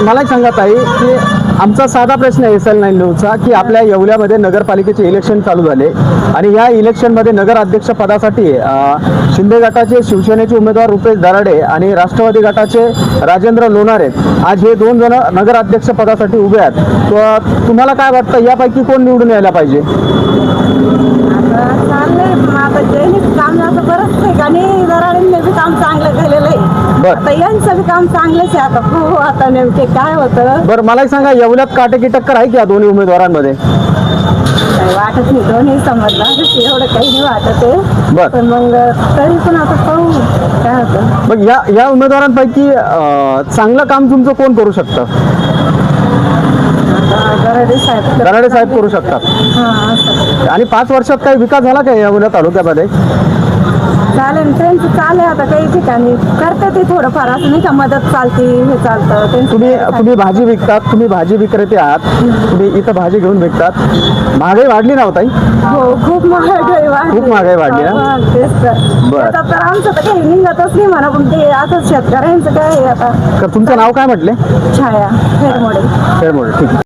मला एक सांगा ताई की आमचा साधा प्रश्न आहे SL9 न्यूजचा की आपल्या येवल्यामध्ये नगरपालिकेचे इलेक्शन चालू झाले आणि या इलेक्शनमध्ये नगराध्यक्ष पदासाठी शिंदे गटाचे शिवसेनेचे उमेदवार रुपेश दराडे आणि राष्ट्रवादी गटाचे राजेंद्र लोणारे आज हे 2 जण नगराध्यक्ष पदासाठी उभे आहेत. तर तुम्हाला काय वाटतं यापैकी कोण निवडून यायला पाहिजे? आता जैनिक काम असं बरंच ठिकाणी दराडींनी बी काम चांगलं केलेलं आहे. आता यांचं बी काम चांगलंच आहे. आता हो आता नेमके काय होतं बरं मला एक सांगा, येवल्यात काटेकी टक्कर आहे की या दोन्ही उमेदवारांमध्ये? काही वाटत नाही, दोन्ही समजलं एवढं काही नाही वाटत आहे. बरं. पण मग तरी पण आता पाहू काय होतं. मग या उमेदवारांपैकी चांगलं काम तुमचं कोण करू शकतं? दराडे साहेब करू शकतात. हां असं आणि 5 वर्षात काही विकास झाला का येवला तालुक्यामध्ये? चालेल, त्यांचं चालेल. आता काही ठिकाणी करते ते थोडंफार, असं नाही का मदत चालते हे चालतं त्यांचं. तुम्ही भाजी विकतात, तुम्ही भाजी विक्रेते आहात, तुम्ही इथं भाजी घेऊन विकतात. महागाई वाढली ना ताई? हो खूप महागाई वाढली. खूप महागाई वाढली ना? तेच तर. बरं. आता तर आमचं तर काही निघतच नाही म्हणा, पण ते आता शेतकऱ्यांचं काय आहे आता. तर तुमचं नाव काय म्हटले? छाया फेरमोडे. ठीक आहे.